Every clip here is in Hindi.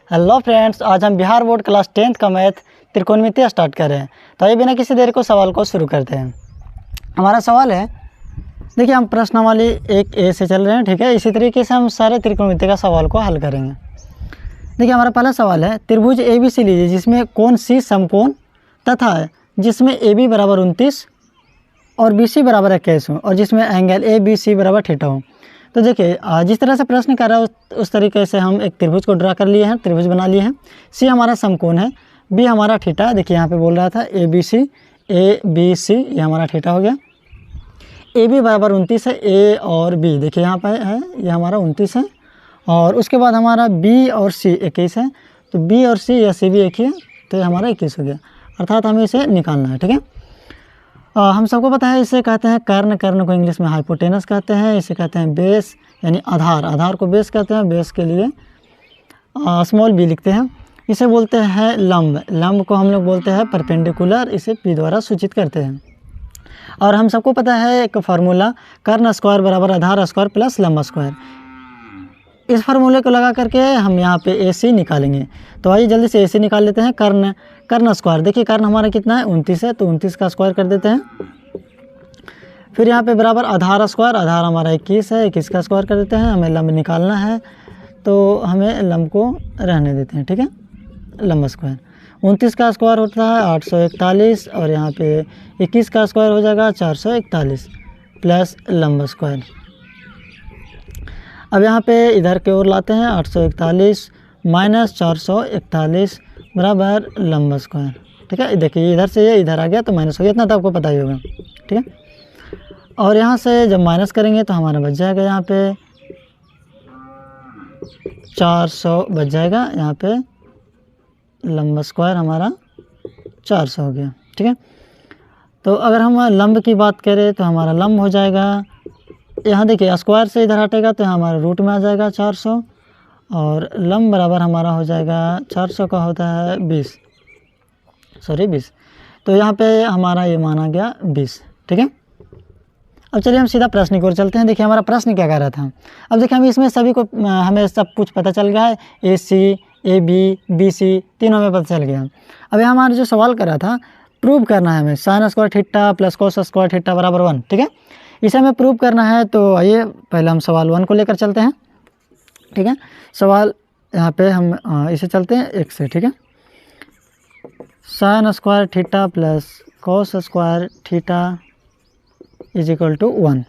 हेलो फ्रेंड्स, आज हम बिहार बोर्ड क्लास 10th का मैथ त्रिकोणमितीय स्टार्ट कर रहे हैं। तो आइए बिना किसी देरी को सवाल को शुरू करते हैं। हमारा सवाल है, देखिए हम प्रश्नावली 1A से चल रहे हैं, ठीक है। इसी तरीके से हम सारे त्रिकोणमितीय का सवाल को हल करेंगे। देखिए हमारा पहला सवाल है, त्रिभुज ABC लीजिए जिसमें कोण C समकोण तथा जिसमें AB बराबर 29 और BC बराबर 21 हो और जिसमें एंगल ABC बराबर थीटा हो। तो देखिए जिस तरह से प्रश्न कर रहा है उस तरीके से हम एक त्रिभुज को ड्रा कर लिए हैं, त्रिभुज बना लिए हैं। C हमारा समकोण है, B हमारा थीटा, देखिए यहाँ पे बोल रहा था ABC ये हमारा थीटा हो गया। AB बराबर 29 है, A और B देखिए यहाँ पे है, ये हमारा 29 है। और उसके बाद हमारा B और C 21 है, तो B और C या C भी एक ही है, तो ये हमारा 21 हो गया। अर्थात हमें इसे निकालना है, ठीक है। हम सबको पता है इसे कहते हैं कर्ण, कर्ण को इंग्लिश में हाइपोटेनस कहते हैं। इसे कहते हैं बेस यानी आधार, आधार को बेस कहते हैं, बेस के लिए स्मॉल b लिखते हैं। इसे बोलते हैं लंब, लंब को हम लोग बोलते हैं परपेंडिकुलर, इसे p द्वारा सूचित करते हैं। और हम सबको पता है एक फार्मूला, कर्ण स्क्वायर बराबर आधार स्क्वायर प्लस लंब स्क्वायर। इस फार्मूले को लगा करके हम यहाँ पे AC निकालेंगे। तो आइए जल्दी से AC निकाल लेते हैं। कर्ण स्क्वायर, देखिए कर्ण हमारा कितना है 29 है, तो 29 का स्क्वायर कर देते हैं। फिर यहाँ पे बराबर आधार स्क्वायर, आधार हमारा 21 है, 21 का स्क्वायर कर देते हैं। हमें लंब निकालना है तो हमें लंब को रहने देते हैं, ठीक है। लंब स्क्वायर 29 का स्क्वायर होता है 841 और यहाँ पे 21 का स्क्वायर हो जाएगा 441 प्लस लंब स्क्वायर। अब यहाँ पे इधर की ओर लाते हैं 841 माइनस 441 बराबर लंब स्क्वायर, ठीक है। देखिए इधर से ये इधर आ गया तो माइनस हो गया, इतना तो आपको पता ही होगा, ठीक है। और यहाँ से जब माइनस करेंगे तो हमारा बच जाएगा यहाँ पे 400 बच जाएगा, यहाँ पे लंब स्क्वायर हमारा 400 हो गया, ठीक है। तो अगर हम लंब की बात करें तो हमारा लंब हो जाएगा, यहाँ देखिए स्क्वायर से इधर हटेगा तो हमारा रूट में आ जाएगा 400 और लंब बराबर हमारा हो जाएगा 400 का होता है 20। तो यहाँ पे हमारा ये माना गया 20, ठीक है। अब चलिए हम सीधा प्रश्न की ओर चलते हैं। देखिए हमारा प्रश्न क्या कह रहा था। अब देखिए हम इसमें सभी को हमें सब कुछ पता चल गया है, AC AB BC तीनों में पता चल गया। अब यहाँ हमारा जो सवाल कर रहा था, प्रूव करना है हमें sign square theta plus cos square theta बराबर 1, ठीक है। इसे हमें प्रूव करना है, तो आइए पहले हम सवाल 1 को लेकर चलते हैं, ठीक है। सवाल यहाँ पे हम इसे चलते हैं 1 से, ठीक है। Sine square theta plus cos square theta is equal to 1।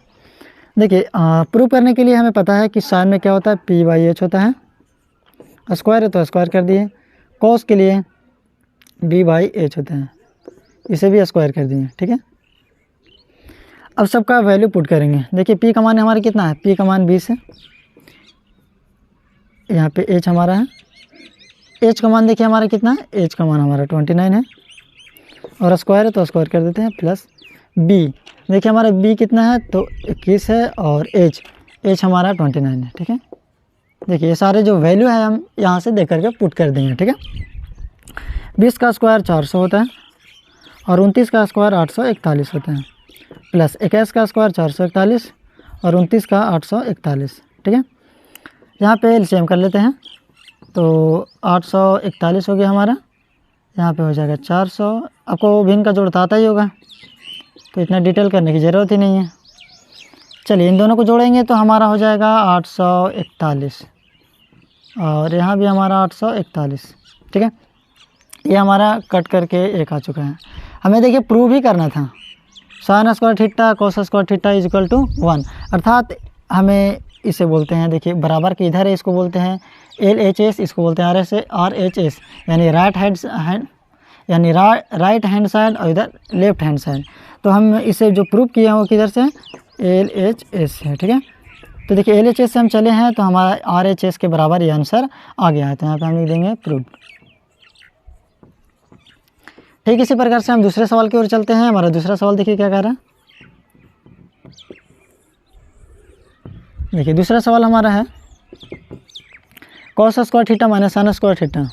देखिए प्रूव करने के लिए हमें पता है कि साइन में क्या होता है, P/H होता है, स्क्वायर है तो स्क्वायर कर दिए। कोस के लिए B/H होता है, इसे भी स्क्वायर कर दिए, ठीक है। अब सबका वैल्यू पुट करेंगे। देखिए P का मान हमारा कितना है, P का मान 20 है, यहाँ पे H हमारा है, H का मान देखिए हमारा कितना है, H का मान हमारा 29 है और स्क्वायर है तो स्क्वायर कर देते हैं प्लस B, देखिए हमारा B कितना है तो 21 है और H हमारा 29 है, ठीक है। देखिए ये सारे जो वैल्यू है हम यहाँ से देख करके पुट कर देंगे, ठीक है। 20 का स्क्वायर 400 होता है और 29 का स्क्वायर 841 होता है प्लस 21 का स्क्वायर 441 और 29 का 841, ठीक है। यहाँ पे एलसीएम कर लेते हैं तो 841 हो गया हमारा, यहाँ पे हो जाएगा 400। आपको भिन्न का जोड़ आता ही होगा तो इतना डिटेल करने की ज़रूरत ही नहीं है। चलिए इन दोनों को जोड़ेंगे तो हमारा हो जाएगा 841 और यहाँ भी हमारा 841, ठीक है। ये हमारा कट करके 1 आ चुका है। हमें देखिए प्रूव ही करना था, sine square theta cos square theta is equal to 1, अर्थात हमें इसे बोलते हैं, देखिए बराबर के इधर है इसको बोलते हैं LHS, इसको बोलते हैं RHS यानी राइट हैंड साइड और इधर लेफ्ट हैंड साइड। तो हम इसे जो प्रूव किए हैं वो किधर से LHS है, ठीक है। तो देखिए LHS से हम चले हैं तो हमारा RHS के बराबर ये आंसर आ गया है, तो यहाँ पे हम लिख देंगे प्रूव। ठीक इसी प्रकार से हम दूसरे सवाल की ओर चलते हैं। हमारा दूसरा सवाल देखिए क्या कह रहा है। देखिए दूसरा सवाल हमारा है cos square theta minus sine square theta,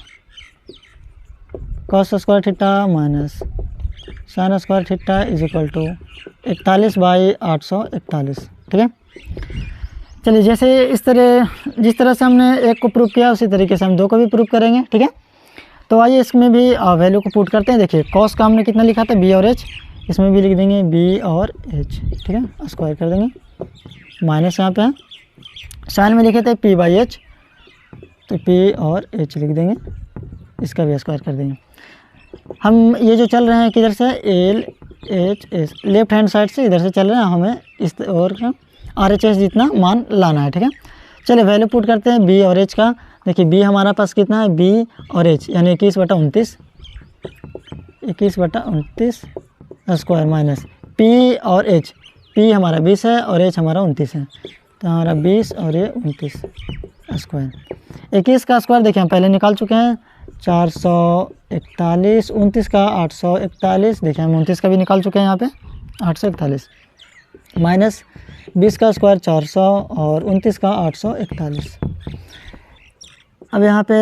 cos square theta minus sine square theta is equal to 41/841, ठीक है। चलिए जैसे इस तरह जिस तरह से हमने एक को प्रूव किया उसी तरीके से हम दो को भी प्रूव करेंगे, ठीक है। तो आइए इसमें भी वैल्यू को पुट करते हैं। देखिए कॉस का हमने कितना लिखा था, बी और एच, इसमें भी लिख देंगे बी और एच, ठीक है, स्क्वायर कर देंगे, माइनस यहाँ पे है, साइन में लिखे थे पी बाई एच, तो पी और एच लिख देंगे, इसका भी स्क्वायर कर देंगे। हम ये जो चल रहे हैं किधर से, L H S, left hand side से इधर से चल रहे हैं, हमें इस और आर एच एस जितना मान लाना है, ठीक है। चलिए वैल्यू पुट करते हैं बी और एच का। देखिए बी हमारा पास कितना है, बी और एच यानी 21/29, 21/29 स्क्वायर माइनस पी और एच, पी हमारा 20 है और एच हमारा 29 है, तो हमारा 20 और ये 29 स्क्वायर। 21 का स्क्वायर देखिए हम पहले निकाल चुके हैं, 441, 29 का 841, देखिए हम 29 का भी निकाल चुके हैं यहाँ पे 841, माइनस 20 का स्क्वायर 400 और 29 का 841। अब यहाँ पे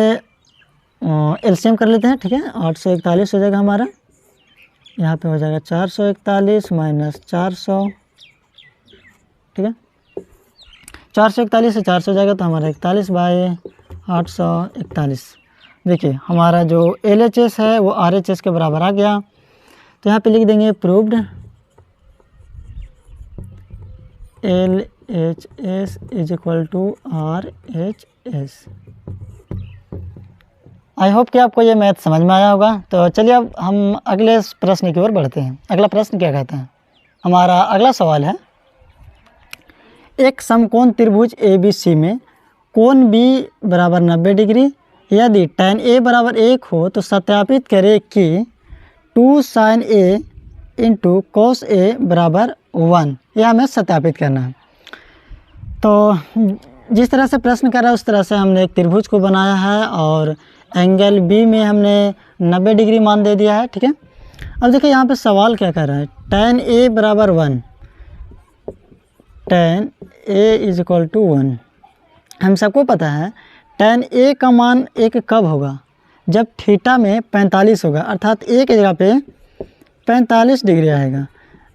एलसीएम कर लेते हैं, ठीक है, 841 हो जाएगा हमारा, यहाँ पे हो जाएगा 441 माइनस 400, ठीक है, 441 से 400 हो जाएगा तो हमारा 41/841। देखिए हमारा जो LHS है वो RHS के बराबर आ गया, तो यहाँ पे लिख देंगे proved LHS is equal to RHS। I hope कि आपको ये मैथ समझ में आया होगा। तो चलिए अब हम अगले प्रश्न की ओर बढ़ते हैं। अगला प्रश्न क्या कहता है, हमारा अगला सवाल है, एक समकोण त्रिभुज ABC में कोण B बराबर 90 डिग्री, यदि tan A बराबर 1 हो तो सत्यापित करें कि 2 sin A into cos A बराबर 1, यह हमें सत्यापित करना है। तो जिस तरह से प्रश्न कर रहा है उस तरह से हमने एक त्रिभुज को बनाया है और एंगल B में हमने 90 डिग्री मान दे दिया है, ठीक है। अब देखिए यहाँ पे सवाल क्या कर रहा है, tan A बराबर 1, tan A is equal to 1। हम सबको पता है tan A का मान 1 कब होगा, जब थीटा में 45 होगा, अर्थात A की जगह पे 45 डिग्री आएगा।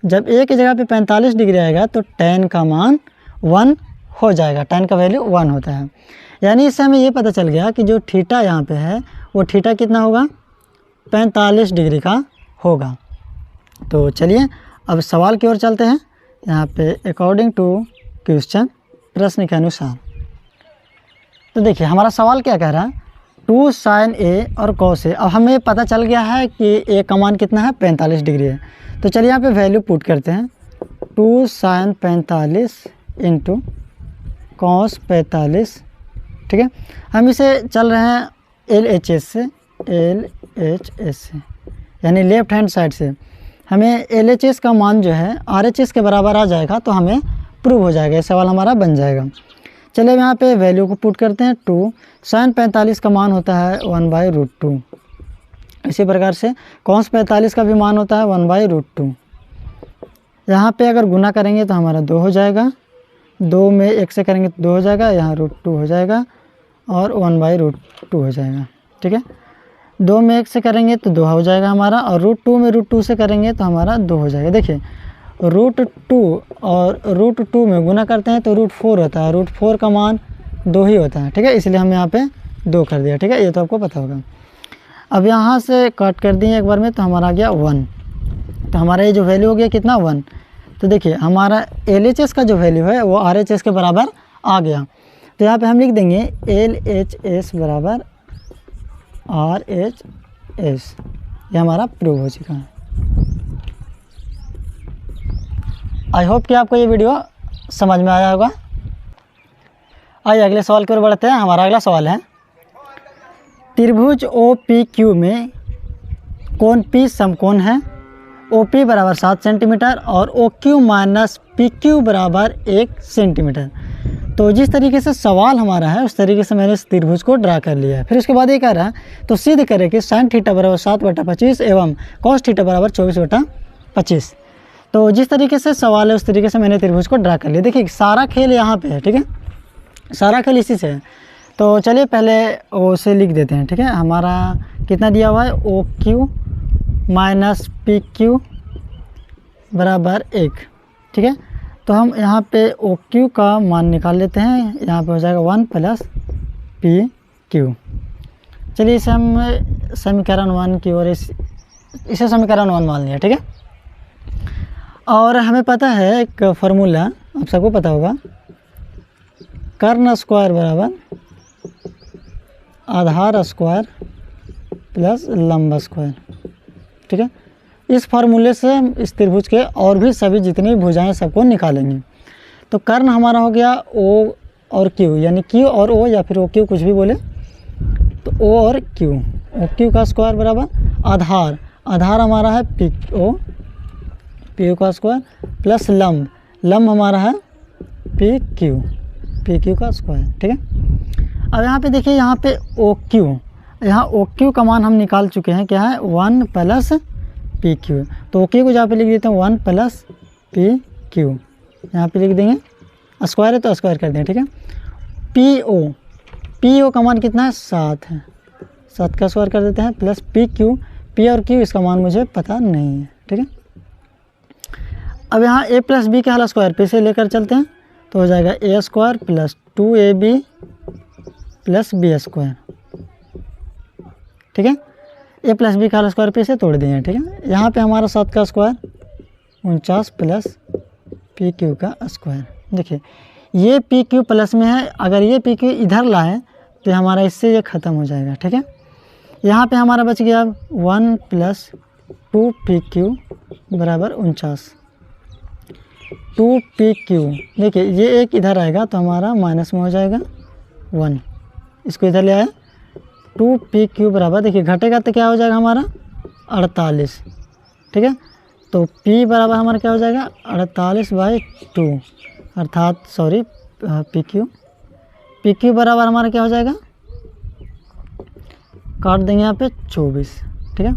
जब A की जगह पे 45 डिग्री आएगा तो tan का मान 1 हो जाएगा, tan का वैल्यू 1 होता है। यानी इससे हमें ये पता चल गया कि जो थीटा यहाँ पे है वो थीटा कितना होगा, 45 डिग्री का होगा। तो चलिए अब सवाल की ओर चलते हैं। यहाँ पे अकॉर्डिंग टू क्वेश्चन, प्रश्न के अनुसार, तो देखिए हमारा सवाल क्या कह रहा है, 2 sin A और cos A। अब हमें पता चल गया है कि A का मान कितना है, 45 डिग्री है। तो चलिए यहाँ पे वैल्यू पुट करते हैं, 2 sin 45 इंटू cos 45, ठीक है। हम इसे चल रहे हैं LHS से, LHS से यानी लेफ्ट हैंड साइड से। हमें LHS का मान जो है RHS के बराबर आ जाएगा तो हमें प्रूव हो जाएगा, ये सवाल हमारा बन जाएगा। चलिए यहाँ पे वैल्यू को पुट करते हैं, 2 sin 45 का मान होता है 1/√2। इसी प्रकार से cos 45 का भी मान होता है 1/√2। यहाँ पे अगर गुना करेंगे तो हमारा 2 हो जाएगा, 2 में 1 से करेंगे तो 2 हो जाएगा, यहाँ √2 हो जाएगा और 1/√2 हो जाएगा, ठीक है। 2 में 1 से करेंगे तो 2 हो जाएगा हमारा, और √2 में √2 से करेंगे तो हमारा 2 हो जाएगा। देखिए √2 और √2 में गुना करते हैं तो √4 होता है, √4 का मान 2 ही होता है, ठीक है, इसलिए हम यहाँ पे 2 कर दिया, ठीक है, ये तो आपको पता होगा। अब यहाँ से कट कर दिए एक बार में तो हमारा आ गया 1, तो हमारा ये जो वैल्यू हो गया कितना, 1। तो देखिए हमारा LHS का जो वैल्यू है वो RHS के बराबर आ गया, तो यहाँ पे हम लिख देंगे LHS बराबर RHS, ये हमारा प्रूव हो चुका है। आई होप कि आपको ये वीडियो समझ में आया होगा। आइए अगले सवाल की ओर बढ़ते हैं। हमारा अगला सवाल है, त्रिभुज OPQ में कोण P समकोण है, OP बराबर 7 सेंटीमीटर और OQ माइनस PQ बराबर 1 सेंटीमीटर। तो जिस तरीके से सवाल हमारा है उस तरीके से मैंने इस त्रिभुज को ड्रा कर लिया है। फिर उसके बाद ये कह रहा है, तो सिद्ध करें कि sin थीटा बराबर 7/25 एवं cos थीटा बराबर 24/25। तो जिस तरीके से सवाल है उस तरीके से मैंने त्रिभुज को ड्रा कर लिया। देखिए सारा खेल यहाँ पे है, ठीक है, सारा खेल इसी से है। तो चलिए पहले उसे लिख देते हैं, ठीक है। हमारा कितना दिया हुआ है, OQ माइनस PQ बराबर 1, ठीक है। तो हम यहाँ पे ओ क्यू का मान निकाल लेते हैं। यहाँ पे हो जाएगा 1 प्लस पी क्यू। चलिए इसे हम समीकरण 1 की ओर इसे समीकरण 1 मान लिया, ठीक है। और हमें पता है एक फार्मूला, आप सबको पता होगा, कर्ण स्क्वायर बराबर आधार स्क्वायर प्लस लंब स्क्वायर, ठीक है। इस फार्मूले से हम इस त्रिभुज के और भी सभी जितनी भुजाएं सबको निकालेंगे। तो कर्ण हमारा हो गया ओ और क्यू, यानी क्यू और ओ या फिर ओ क्यू कुछ भी बोले, तो ओ और क्यू, ओ क्यू का स्क्वायर बराबर आधार, आधार हमारा है पी ओ पी का स्क्वायर प्लस लंब, लंब हमारा है पी क्यू का स्क्वायर, ठीक है। अब यहाँ पे देखिए, यहाँ पे ओ क्यू, यहाँ ओ क्यू का मान हम निकाल चुके हैं, क्या है 1 प्लस पी क्यू। तो ओ क्यू को जहाँ पे लिख देते हैं 1 प्लस पी क्यू, यहाँ पे लिख देंगे, स्क्वायर है तो स्क्वायर कर देंगे, ठीक है। पी ओ का मान कितना है 7 है, 7 का स्क्वायर कर देते हैं प्लस पी क्यू, पी और क्यू इसका मान मुझे पता नहीं है, ठीक है। अब यहाँ ए प्लस बी का हल स्क्वायर पे से लेकर चलते हैं, तो हो जाएगा a square plus 2ab plus b square, ठीक है। ए प्लस बी का हल स्क्वायर पे से तोड़ दिए, ठीक है। यहाँ पे हमारा 7 का स्क्वायर 49 प्लस पी क्यू का स्क्वायर। देखिए ये पी क्यू प्लस में है, अगर ये पी क्यू इधर लाए तो हमारा इससे ये ख़त्म हो जाएगा, ठीक है। यहाँ पे हमारा बच गया 1 प्लस 2 पी क्यू बराबर 49, 2 पी क्यू। देखिए ये एक इधर आएगा तो हमारा माइनस में हो जाएगा 1, इसको इधर ले आए, 2 पी क्यू बराबर, देखिए घटेगा तो क्या हो जाएगा हमारा 48, ठीक है। तो P बराबर हमारा क्या हो जाएगा 48/2, अर्थात सॉरी पी क्यू बराबर हमारा क्या हो जाएगा, काट देंगे यहाँ पे 24, ठीक है।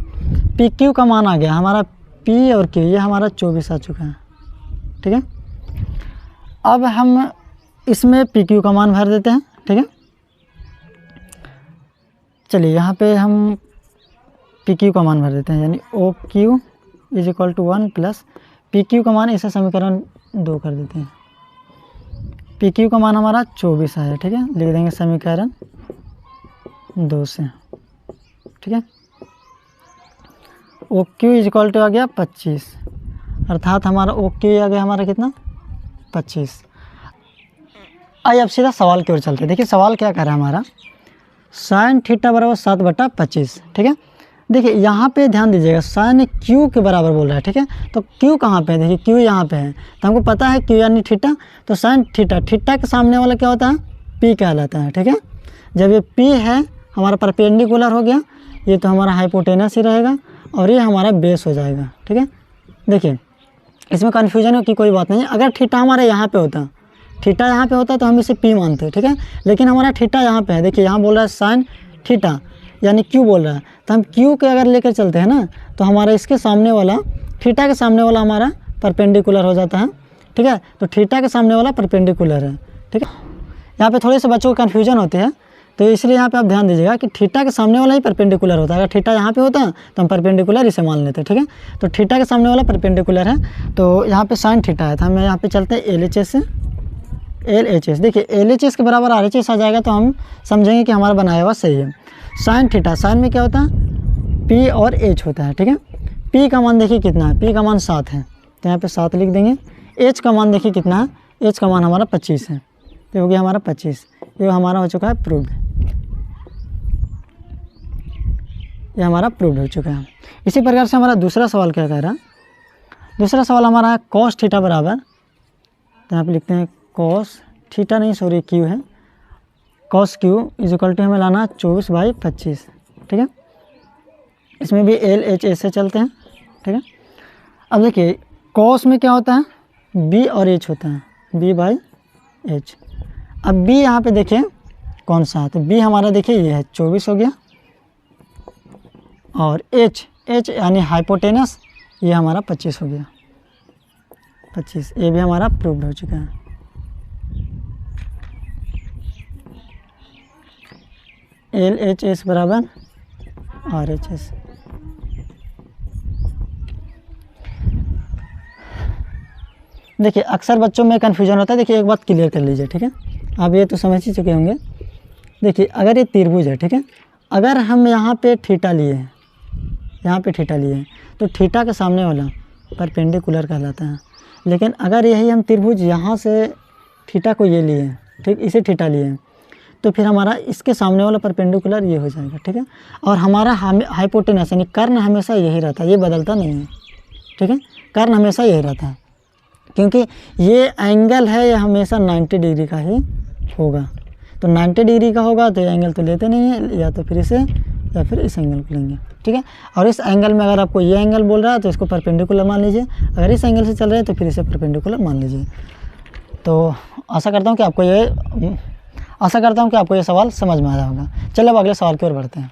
पी क्यू का मान आ गया हमारा, P और Q ये हमारा 24 आ चुका है, ठीक है। अब हम इसमें पी क्यू का मान भर देते हैं, ठीक है। चलिए यहाँ पे हम पी क्यू का मान भर देते हैं, यानी O Q is equal to 1 plus P Q का मान, इसे समीकरण 2 कर देते हैं। पी क्यू का मान हमारा 24 आया, ठीक है, लिख देंगे समीकरण 2 से, ठीक है। O Q is equal to आ गया 25, अर्थात हमारा ओ क्यू आ गया हमारा कितना 25। आइए अब सीधा सवाल की ओर चलते हैं। देखिए सवाल क्या कर रहा है हमारा, साइन थीटा बराबर 7/25, ठीक है। देखिए यहाँ पे ध्यान दीजिएगा, साइन क्यू के बराबर बोल रहा है, ठीक है। तो क्यू कहाँ पे है, देखिए क्यू यहाँ पे है, तो हमको पता है क्यू यानी थीटा, तो साइन थीटा, थीटा के सामने वाला क्या होता है पी कहलाता है, ठीक है। जब ये पी है हमारा परपेंडिकुलर हो गया, ये तो हमारा हाइपोटेनस ही रहेगा और ये हमारा बेस हो जाएगा, ठीक है। देखिए इसमें कन्फ्यूजन की कोई बात नहीं है, अगर थीटा हमारे यहाँ पे होता, थीटा यहाँ पे होता तो हम इसे पी मानते, ठीक है। लेकिन हमारा थीटा यहाँ पे है, देखिए यहाँ बोल रहा है साइन थीटा यानी क्यू बोल रहा है, तो हम क्यू के अगर लेकर चलते हैं ना, तो हमारा इसके सामने वाला, थीटा के सामने वाला हमारा परपेंडिकुलर हो जाता है, ठीक है। तो थीटा के सामने वाला परपेंडिकुलर है, ठीक है। यहाँ पे थोड़े से बच्चों को कन्फ्यूजन होते हैं, तो इसलिए यहाँ पे आप ध्यान दीजिएगा कि थीटा के सामने वाला ही परपेंडिकुलर होता है। अगर थीटा यहाँ पे होता है तो हम परपेंडिकुलर इसे मान लेते हैं, ठीक है। तो थीटा के सामने वाला परपेंडिकुलर है, तो यहाँ पे साइन थीटा है, तो हम यहाँ पे चलते हैं LHS से, LHS। देखिए LHS के बराबर RHS आ जाएगा तो हम समझेंगे कि हमारा बनाया हुआ सही है। साइन थीटा, साइन में क्या होता है P और H होता है, ठीक है। P का मान देखिए कितना है, P का मान 7 है, तो यहाँ पे 7 लिख देंगे। H का मान देखिए कितना है, H का मान हमारा 25 है, तो हो गया हमारा 25, ये हमारा हो चुका है प्रूव्ड, ये हमारा प्रूव्ड हो चुका है। इसी प्रकार से हमारा दूसरा सवाल क्या कह रहा है, दूसरा सवाल हमारा है कॉस थीटा बराबर, तो यहाँ पे लिखते हैं कॉस थीटा नहीं सॉरी क्यू है, cos Q is equal to हमें लाना 24/25, ठीक है। इसमें भी LHS से चलते हैं, ठीक है। अब देखिए कॉस में क्या होता है B और H होता है, B/H। अब B यहाँ पे देखिए कौन सा है, तो B हमारा देखिए ये है 24 हो गया, और H यानी हाइपोटेनस ये हमारा 25 हो गया, 25, ये भी हमारा प्रूव्ड हो चुका है। LHS बराबर RHS। देखिए अक्सर बच्चों में कन्फ्यूजन होता है। देखिए एक बात क्लियर कर लीजिए, ठीक है, आप ये तो समझ ही चुके होंगे। देखिए अगर ये त्रिभुज है, ठीक है, अगर हम यहाँ पे थीटा लिए हैं, यहाँ पे थीटा लिए हैं, तो थीटा के सामने वाला परपेंडिकुलर कहलाता है। लेकिन अगर यही हम त्रिभुज यहाँ से थीटा को ये लिए हैं, ठीक, इसे थीटा लिए हैं, तो फिर हमारा इसके सामने वाला परपेंडिकुलर ये हो जाएगा, ठीक है। और हमारा हाइपोटेनस यानी कर्ण हमेशा यही रहता है, ये बदलता नहीं है, ठीक है, कर्ण हमेशा यही रहता है, क्योंकि ये एंगल है ये हमेशा 90 डिग्री का ही होगा। तो 90 डिग्री का होगा तो ये एंगल तो लेते नहीं है, या तो फिर इसे या फिर इस एंगल को लेंगे, ठीक है। और इस एंगल में अगर आपको ये एंगल बोल रहा है तो इसको परपेंडिकुलर मान लीजिए, अगर इस एंगल से चल रहे हैं तो फिर इसे परपेंडिकुलर मान लीजिए। तो आशा करता हूँ कि आपको ये सवाल समझ में आया होगा। चलिए अब अगले सवाल की ओर बढ़ते हैं।